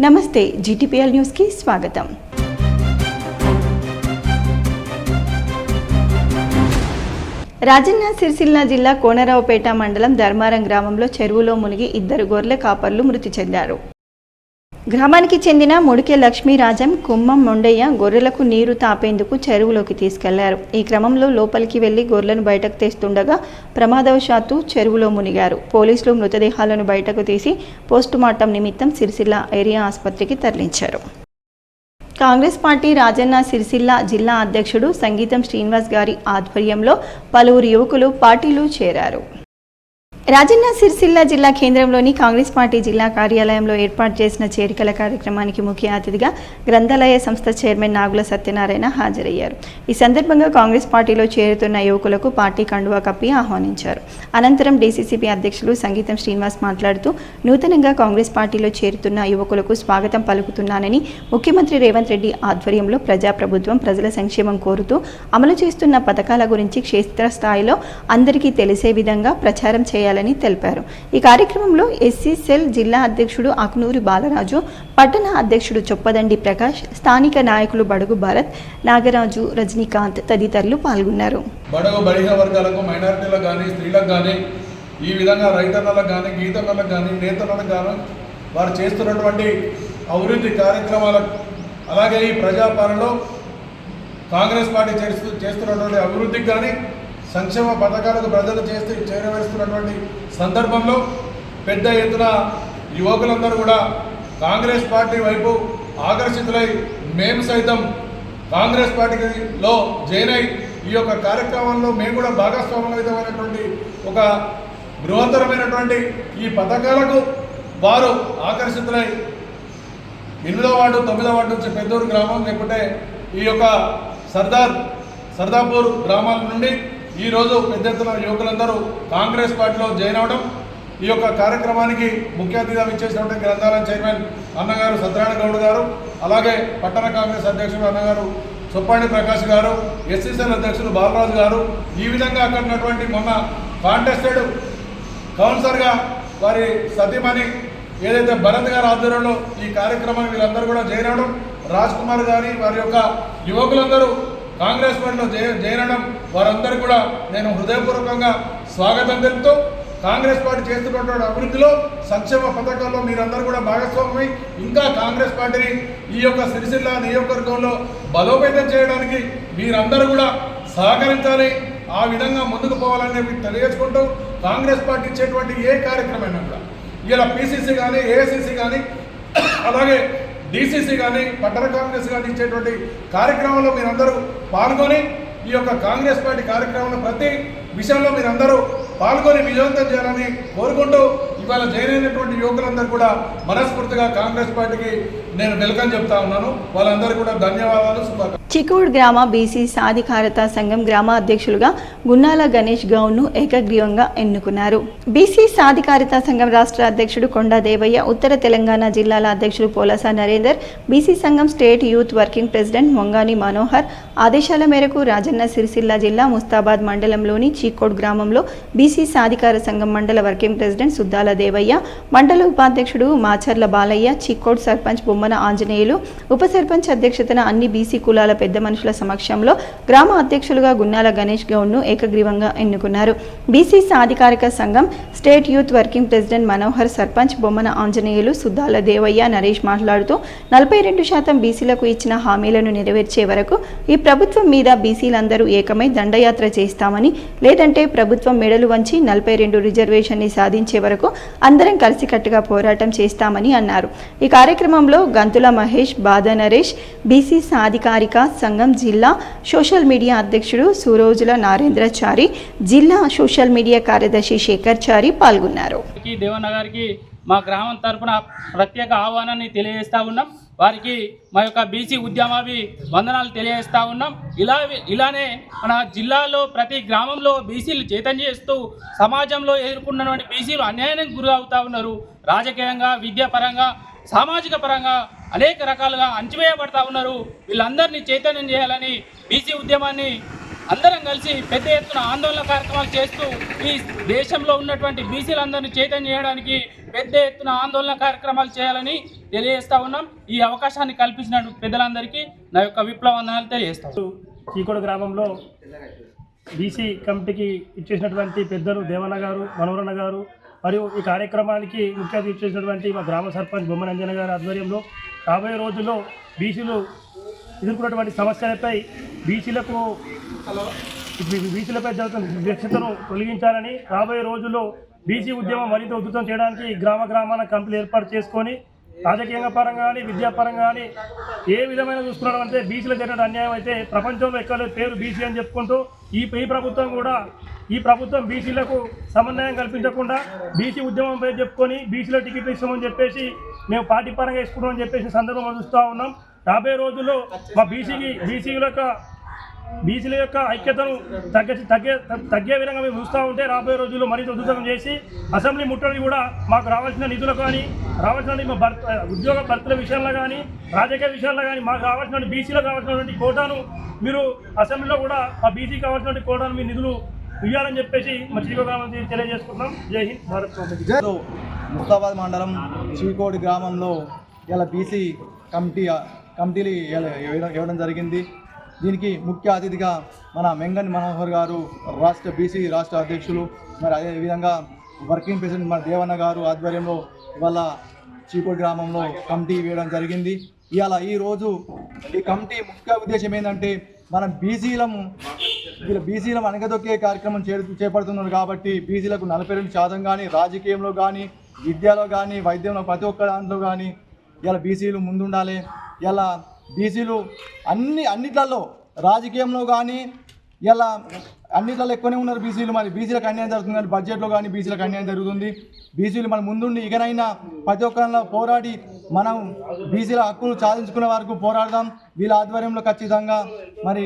నమస్తే GTPL news కి స్వాగతం. రాజన్న సిరిసిల్ల జిల్లా కోనరావుపేట మండలం ధర్మారం గ్రామంలో చెరువులో మునిగి ఇద్దరు గొర్రెల కాపర్లు మృతి చెందారు. గ్రామానికి చెందిన ముడికే లక్ష్మీరాజం, కుమ్మం మొండయ్య గొర్రెలకు నీరు తాపేందుకు చెరువులోకి తీసుకెళ్లారు. ఈ క్రమంలో లోపలికి వెళ్లి గొర్రెలను బయటకు తీస్తుండగా ప్రమాదవశాత్తు చెరువులో మునిగారు. పోలీసులు మృతదేహాలను బయటకు తీసి పోస్టుమార్టం నిమిత్తం సిరిసిల్ల ఏరియా ఆసుపత్రికి తరలించారు. కాంగ్రెస్ పార్టీ రాజన్న సిరిసిల్ల జిల్లా అధ్యక్షుడు సంగీతం శ్రీనివాస్ గారి ఆధ్వర్యంలో పలువురు యువకులు పార్టీలో చేరారు. రాజన్న సిరిసిల్ల జిల్లా కేంద్రంలోని కాంగ్రెస్ పార్టీ జిల్లా కార్యాలయంలో ఏర్పాటు చేసిన చేరికల కార్యక్రమానికి ముఖ్య అతిథిగా గ్రంథాలయ సంస్థ చైర్మన్ నాగుల సత్యనారాయణ హాజరయ్యారు. ఈ సందర్భంగా కాంగ్రెస్ పార్టీలో చేరుతున్న యువకులకు పార్టీ కండువా కప్పి ఆహ్వానించారు. అనంతరం డీసీసీబీ అధ్యక్షులు సంగీతం శ్రీనివాస్ మాట్లాడుతూ నూతనంగా కాంగ్రెస్ పార్టీలో చేరుతున్న యువకులకు స్వాగతం పలుకుతున్నానని, ముఖ్యమంత్రి రేవంత్ రెడ్డి ఆధ్వర్యంలో ప్రజాప్రభుత్వం ప్రజల సంక్షేమం కోరుతూ అమలు చేస్తున్న పథకాల గురించి క్షేత్రస్థాయిలో అందరికీ తెలిసే విధంగా ప్రచారం చేయాలని తెలిపారు. ఈ కార్యక్రమంలో ఎస్సీ సెల్ జిల్లా అధ్యక్షుడు ఆకునూరి బాలరాజు, పట్టణ అధ్యక్షుడు చొప్పదండి ప్రకాష్, స్థానిక నాయకులు బడుగు భారత్, నాగరాజు, రజనీకాంత్ తదితరులు పాల్గొన్నారు. బడుగు బడిహ వర్గాలకు, మైనారిటీలకు కానీ, స్త్రీలకు కానీ, ఈ విధంగా రైతన్నలకు కానీ, గీతన్నలకు కానీ, నేతలకు కానీ వారు చేస్తున్నటువంటి అభివృద్ధి కార్యక్రమాలకు, అలాగే ఈ ప్రజాపాలనలో కాంగ్రెస్ పార్టీ చేస్తున్నటువంటి అభివృద్ధికి కానీ, సంక్షేమ పథకాలకు ప్రజలు చేరవేస్తున్నటువంటి సందర్భంలో పెద్ద ఎత్తున యువకులందరూ కూడా కాంగ్రెస్ పార్టీ వైపు ఆకర్షితులై మేము సైతం కాంగ్రెస్ పార్టీలో జాయిన్ అయి ఈ యొక్క కార్యక్రమంలో మేము కూడా భాగస్వామ్యమైనటువంటి ఒక బృహత్తరమైనటువంటి ఈ పథకాలకు వారు ఆకర్షితులై 8వ వార్డు, 9వ వార్డు నుంచి పెద్దూరు గ్రామం, లేకుంటే ఈ యొక్క సర్దాపూర్ గ్రామాల నుండి ఈరోజు పెద్ద ఎత్తున యువకులందరూ కాంగ్రెస్ పార్టీలో జాయిన్ అవ్వడం, ఈ యొక్క కార్యక్రమానికి ముఖ్య అతిథిగా ఇచ్చేసినటువంటి గ్రంథాలయం చైర్మన్ అన్నగారు సత్యనారాయణ గౌడ్ గారు, అలాగే పట్టణ కాంగ్రెస్ అధ్యక్షుడు అన్నగారు చొప్పండి ప్రకాష్ గారు, ఎస్సీసీఎల్ అధ్యక్షులు బాలరాజు గారు, ఈ విధంగా అక్కడ ఉన్నటువంటి మొన్న కాంటెస్టెడ్ కౌన్సిలర్గా వారి సతీమణి ఏదైతే భరత్ గారి ఆధ్వర్యంలో ఈ కార్యక్రమాన్ని వీళ్ళందరూ కూడా జాయిన్ అవ్వడం, రాజ్ కుమార్ గారి వారి యొక్క యువకులందరూ కాంగ్రెస్ పార్టీలో జాయిన్ అవ్వడం, వారందరూ కూడా నేను హృదయపూర్వకంగా స్వాగతం తెలుపుతూ కాంగ్రెస్ పార్టీ చేస్తున్నటువంటి అభివృద్ధిలో, సంక్షేమ పథకాల్లో మీరందరూ కూడా భాగస్వామ్యమై ఇంకా కాంగ్రెస్ పార్టీని ఈ యొక్క సిరిసిల్ల నియోజకవర్గంలో బలోపేతం చేయడానికి మీరందరూ కూడా సహకరించాలి, ఆ విధంగా ముందుకు పోవాలని తెలియజేసుకుంటూ కాంగ్రెస్ పార్టీ ఇచ్చేటువంటి ఏ కార్యక్రమమైనా కూడా ఇలా పీసీసీ కానీ, ఏఐసీసీ కానీ, అలాగే డీసీసీ కానీ, పట్టణ కాంగ్రెస్ కానీ ఇచ్చేటువంటి కార్యక్రమంలో మీరందరూ పాల్గొని ఈ యొక్క కాంగ్రెస్ పార్టీ కార్యక్రమంలో ప్రతి విషయంలో మీరందరూ పాల్గొని విజయవంతం చేయాలని కోరుకుంటూ ఇవాళ జాయిన్ అయినటువంటి యువకులందరూ కూడా మనస్ఫూర్తిగా కాంగ్రెస్ పార్టీకి నేను వెల్కమ్ చెప్తా ఉన్నాను. వాళ్ళందరూ కూడా ధన్యవాదాలు, శుభాకాంక్షలు. చికోడ్ గ్రామ బీసీ సాధికారత సంఘం గ్రామ అధ్యక్షులుగా గున్నాల గణేష్ గౌడ్ను ఏకగ్రీవంగా ఎన్నుకున్నారు. బీసీ సాధికారత సంఘం రాష్ట్ర అధ్యక్షుడు కొండా దేవయ్య, ఉత్తర తెలంగాణ జిల్లాల అధ్యక్షుడు పోలసా నరేందర్, బీసీ సంఘం state youth working president Mongani Manohar ఆదేశాల మేరకు రాజన్న సిరిసిల్ల జిల్లా ముస్తాబాద్ మండలంలోని చికోడ్ గ్రామంలో బీసీ సాధికార సంఘం మండల వర్కింగ్ ప్రెసిడెంట్ సుద్దాల దేవయ్య, మండల ఉపాధ్యక్షుడు మాచర్ల బాలయ్య, చికోడ్ సర్పంచ్ బొమ్మన ఆంజనేయులు, ఉప సర్పంచ్ అధ్యక్షతన అన్ని బీసీ కులాల పెద్ద మనుషుల సమక్షంలో గ్రామ అధ్యక్షులుగా గున్నాల గణేష్ గౌడ్ను ఏకగ్రీవంగా ఎన్నుకున్నారు. బీసీ సాధికారిక సంఘం state youth working president Manohar, sarpanch Bommana Anjaneyulu, Suddala Devaiah, Naresh మాట్లాడుతూ 42% బీసీలకు ఇచ్చిన హామీలను నెరవేర్చే వరకు ఈ ప్రభుత్వం మీద బీసీలందరూ ఏకమై దండయాత్ర చేస్తామని, లేదంటే ప్రభుత్వం మెడలు వంచి 42 రిజర్వేషన్ని సాధించే వరకు అందరం కలిసికట్టుగా పోరాటం చేస్తామని అన్నారు. ఈ కార్యక్రమంలో గంతుల మహేష్, బాద నరేష్, బీసీ సాధికారిక సంఘం జిల్లా సోషల్ మీడియా అధ్యక్షుడు సురోజుల నారేంద్రచారి, జిల్లా సోషల్ మీడియా కార్యదర్శి శేఖర్ చారి పాల్గొన్నారు. దేవనగర్కి మా గ్రామం తరఫున ప్రత్యేక ఆహ్వానాన్ని తెలియజేస్తా ఉన్నాం. వారికి మా యొక్క బీసీ ఉద్యమావి వందనాలు తెలియజేస్తూ ఉన్నాం. ఇలానే మన జిల్లాలో ప్రతి గ్రామంలో బీసీలు చైతన్యం చేస్తూ సమాజంలో ఎదుర్కొన్నటువంటి బీసీలు అన్యాయానికి గురి అవుతూ ఉన్నారు. రాజకీయంగా, విద్యాపరంగా, సామాజిక పరంగా అనేక రకాలుగా అణచివేయబడతా ఉన్నారు. వీళ్ళందరినీ చైతన్యం చేయాలని బీసీ ఉద్యమాన్ని అందరం కలిసి పెద్ద ఎత్తున ఆందోళన కార్యక్రమాలు చేస్తూ ఈ దేశంలో ఉన్నటువంటి బీసీలందరినీ చైతన్యం చేయడానికి పెద్ద ఎత్తున ఆందోళన కార్యక్రమాలు చేయాలని తెలియజేస్తా ఉన్నాం. ఈ అవకాశాన్ని కల్పించిన పెద్దలందరికీ నా యొక్క విప్లవ వందనాలు తెలియజేస్తాం. చీకోడు గ్రామంలో బీసీ కమిటీకి ఇచ్చేసినటువంటి పెద్దలు దేవన్న గారు, మనోహరన్న గారు మరియు ఈ కార్యక్రమానికి ముఖ్య అతిథి ఇచ్చేసినటువంటి మా గ్రామ సర్పంచ్ బొమ్మనంజన గారి ఆధ్వర్యంలో రాబోయే రోజుల్లో బీసీలు ఎదుర్కొన్నటువంటి సమస్యలపై బీసీలపై జరుగుతున్న వివక్షతను తొలగించాలని, రాబోయే రోజుల్లో బీసీ ఉద్యమం మరింత ఉధృతం చేయడానికి గ్రామాన కమిటీలు ఏర్పాటు చేసుకొని రాజకీయంగా పరంగా కానీ విద్యాపరంగా కానీ ఏ విధమైన చూసుకున్నాం అంటే బీసీలకు జరిగిన అన్యాయం అయితే ప్రపంచంలో ఎక్కడ పేరు బీసీ అని చెప్పుకుంటూ ఈ ప్రభుత్వం బీసీలకు సమన్వయం కల్పించకుండా బీసీ ఉద్యమంపై చెప్పుకొని బీసీలో టికెట్లు ఇస్తామని చెప్పేసి మేము పార్టీ పరంగా వేసుకుంటామని చెప్పేసి సందర్భంగా చూస్తూ ఉన్నాం. రాబోయే రోజుల్లో మా బీసీల యొక్క ఐక్యతను తగ్గే విధంగా మేము చూస్తూ ఉంటే రాబోయే రోజుల్లో మరింత ఉధృతం చేసి అసెంబ్లీ ముట్టడి కూడా మాకు రావాల్సిన నిధులు కానీ రావాల్సిన ఉద్యోగ భర్తల విషయంలో కానీ రాజకీయ విషయాల్లో కానీ మాకు రావాల్సిన బీసీలకు కావాల్సినటువంటి కోటాను మీరు అసెంబ్లీలో కూడా ఆ బీసీకి కావాల్సినటువంటి కోటాను మీ నిధులు ఇవ్వాలని చెప్పేసి మా చీకోడు గ్రామం తెలియజేసుకుంటున్నాం. జై హింద్, భారత్ మాతాకి. ముస్తాబాద్ మండలం చీకోడు గ్రామంలో ఇలా బీసీ కమిటీలు ఇవ్వడం జరిగింది. దీనికి ముఖ్య అతిథిగా మన మెంగన్ మనోహర్ గారు బీసీ రాష్ట్ర అధ్యక్షులు, మరి అదేవిధంగా వర్కింగ్ ప్రెసిడెంట్ మన దేవన్న గారు ఆధ్వర్యంలో ఇవాళ చీకోడు గ్రామంలో కమిటీ వేయడం జరిగింది. ఈరోజు ఈ కమిటీ ముఖ్య ఉద్దేశం ఏంటంటే మనం బీసీలం అనగదొక్కే కార్యక్రమం చేపడుతున్నారు కాబట్టి బీసీలకు 42% కానీ రాజకీయంలో కానీ విద్యలో కానీ వైద్యంలో ప్రతి ఒక్క దాంట్లో కానీ ఇలా బీసీలు ముందుండాలి. ఇలా బీసీలు అన్నిట్లలో రాజకీయంలో కానీ ఇలా అన్నిట్లలో ఎక్కువనే ఉన్నారు బీసీలు. మరి బీసీలకు అన్యాయం జరుగుతుంది కానీ బడ్జెట్లో కానీ బీసీలకు అన్యాయం జరుగుతుంది. బీసీలు మన ముందుండి ఇకనైనా ప్రతి ఒక్కరిలో పోరాడి మనం బీసీల హక్కులు సాధించుకునే వరకు పోరాడదాం. వీళ్ళ ఆధ్వర్యంలో ఖచ్చితంగా మరి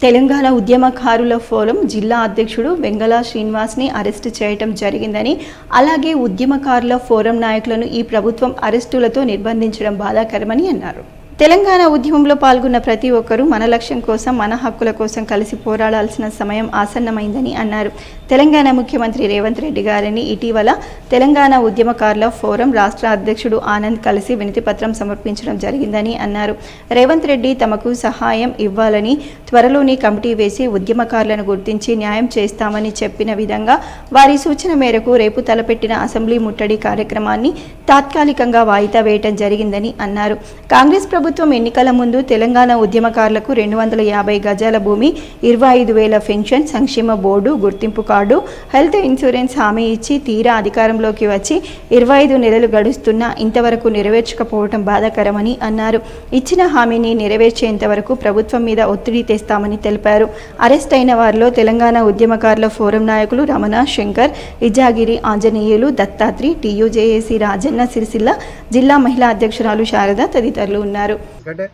తెలంగాణ ఉద్యమకారుల ఫోరం జిల్లా అధ్యక్షుడు వెంగళ శ్రీనివాస్ని అరెస్టు చేయటం జరిగిందని, అలాగే ఉద్యమకారుల ఫోరం నాయకులను ఈ ప్రభుత్వం అరెస్టులతో నిర్బంధించడం బాధాకరమని అన్నారు. తెలంగాణ ఉద్యమంలో పాల్గొన్న ప్రతి ఒక్కరూ మన లక్ష్యం కోసం, మన హక్కుల కోసం కలిసి పోరాడాల్సిన సమయం ఆసన్నమైందని అన్నారు. తెలంగాణ ముఖ్యమంత్రి రేవంత్ రెడ్డి గారిని ఇటీవల తెలంగాణ ఉద్యమకారుల ఫోరం రాష్ట్ర అధ్యక్షుడు ఆనంద్ కలిసి వినతిపత్రం సమర్పించడం జరిగిందని అన్నారు. రేవంత్ రెడ్డి తమకు సహాయం ఇవ్వాలని, త్వరలోని కమిటీ వేసి ఉద్యమకారులను గుర్తించి న్యాయం చేస్తామని చెప్పిన విధంగా వారి సూచన మేరకు రేపు తలపెట్టిన అసెంబ్లీ ముట్టడి కార్యక్రమాన్ని తాత్కాలికంగా వాయిదా వేయటం జరిగిందని అన్నారు. కాంగ్రెస్ ప్రభుత్వం ఎన్నికల ముందు తెలంగాణ ఉద్యమకారులకు 250 గజాల భూమి, 25,000 పెన్షన్, సంక్షేమ బోర్డు, గుర్తింపు కార్డు, హెల్త్ ఇన్సూరెన్స్ హామీ ఇచ్చి తీరా అధికారంలోకి వచ్చి 25 నెలలు గడుస్తున్నా ఇంతవరకు నెరవేర్చకపోవడం బాధాకరమని అన్నారు. ఇచ్చిన హామీని నెరవేర్చేంత వరకు ప్రభుత్వం మీద ఒత్తిడి తెస్తామని తెలిపారు. అరెస్ట్ అయిన వారిలో తెలంగాణ ఉద్యమకారుల ఫోరం నాయకులు రమణ, శంకర్, ఇజాగిరి, ఆంజనేయులు, దత్తాత్రి, టీయూజేఏసీ రాజన్న సిరిసిల్ల జిల్లా మహిళా అధ్యక్షురాలు శారద తదితరులు ఉన్నారు. ఎందుకంటే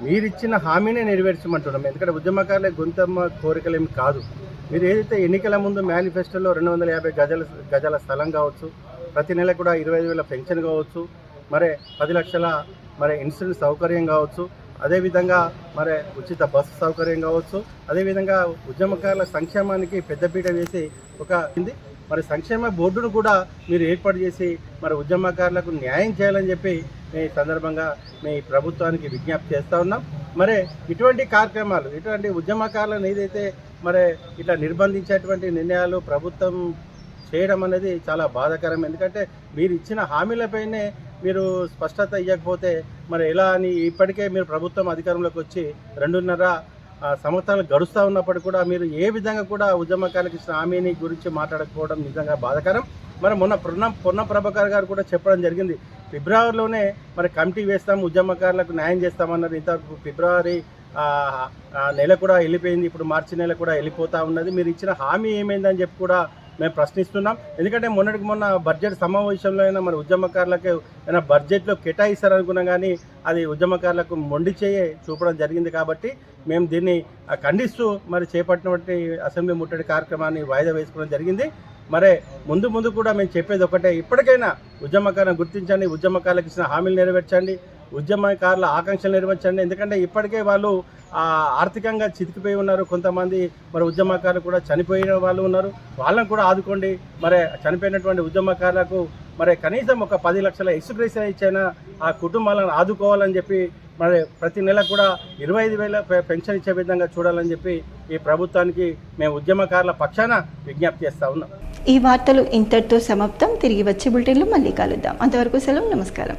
మీరు ఇచ్చిన హామీనే నెరవేర్చమంటున్నాం. ఎందుకంటే ఉద్యమకారుల గొంతమ్మ కోరికలేమి కాదు. మీరు ఏదైతే ఎన్నికల ముందు మేనిఫెస్టోలో 250 గజాల స్థలం కావచ్చు, ప్రతి నెల కూడా 25,000 పెన్షన్ కావచ్చు, మరి 10 లక్షల ఇన్సూరెన్స్ సౌకర్యం కావచ్చు, అదేవిధంగా ఉచిత బస్సు సౌకర్యం కావచ్చు, అదేవిధంగా ఉద్యమకారుల సంక్షేమానికి పెద్దపీట వేసి సంక్షేమ బోర్డును కూడా మీరు ఏర్పాటు చేసి ఉద్యమకారులకు న్యాయం చేయాలని చెప్పి ఈ సందర్భంగా మీ ప్రభుత్వానికి విజ్ఞప్తి చేస్తూ ఉన్నాం. ఇటువంటి కార్యక్రమాలు, ఇటువంటి ఉద్యమకారులను ఏదైతే ఇట్లా నిర్బంధించేటువంటి నిర్ణయాలు ప్రభుత్వం చేయడం అనేది చాలా బాధాకరం. ఎందుకంటే మీరు ఇచ్చిన హామీలపైనే మీరు స్పష్టత ఇవ్వకపోతే ఎలా అని ఇప్పటికే మీరు ప్రభుత్వం అధికారంలోకి వచ్చి 2.5 సంవత్సరాలు గడుస్తూ ఉన్నప్పటికీ కూడా మీరు ఏ విధంగా కూడా ఉద్యమకారులకు ఇచ్చిన హామీని గురించి మాట్లాడకపోవడం నిజంగా బాధాకరం. మొన్న పొన్నం ప్రభాకర్ గారు కూడా చెప్పడం జరిగింది, ఫిబ్రవరిలోనే కమిటీ వేస్తాం, ఉద్యమకారులకు న్యాయం చేస్తామన్నారు. ఇంతవరకు ఫిబ్రవరి నెల కూడా వెళ్ళిపోయింది, ఇప్పుడు మార్చి నెల కూడా వెళ్ళిపోతూ ఉన్నది. మీరు ఇచ్చిన హామీ ఏమైందని చెప్పి కూడా మేము ప్రశ్నిస్తున్నాం. ఎందుకంటే మొన్న బడ్జెట్ సమావేశంలో అయినా ఉద్యమకారులకు అయినా బడ్జెట్లో కేటాయిస్తారనుకున్నాం, కానీ అది ఉద్యమకారులకు మొండి చేయి చూపడం జరిగింది. కాబట్టి మేము దీన్ని ఖండిస్తూ చేపట్టినటువంటి అసెంబ్లీ ముట్టడి కార్యక్రమాన్ని వాయిదా వేసుకోవడం జరిగింది. ముందు కూడా మేము చెప్పేది ఒకటే, ఇప్పటికైనా ఉద్యమకారులను గుర్తించండి, ఉద్యమకారులకు ఇచ్చిన హామీలు నెరవేర్చండి, ఉద్యమకారుల ఆకాంక్షలు నెరవేర్చండి. ఎందుకంటే ఇప్పటికే వాళ్ళు ఆర్థికంగా చితికిపోయి ఉన్నారు. కొంతమంది మరి ఉద్యమకారులు కూడా చనిపోయిన వాళ్ళు ఉన్నారు. వాళ్ళని కూడా ఆదుకోండి. మరి చనిపోయినటువంటి ఉద్యమకారులకు మరి కనీసం ఒక 10 లక్షల ఎక్స్‌గ్రేషియా ఇచ్చైనా ఆ కుటుంబాలను ఆదుకోవాలని చెప్పి మరి ప్రతి నెల కూడా 25,000 పెన్షన్ ఇచ్చే విధంగా చూడాలని చెప్పి ఈ ప్రభుత్వానికి మేము ఉద్యమకారుల పక్షాన విజ్ఞప్తి చేస్తూ ఉన్నాం. ఈ వార్తలు ఇంతటితో సమాప్తం. తిరిగి వచ్చే బులెటిన్లో మళ్ళీ కలుద్దాం. అంతవరకు సెలవు. నమస్కారం.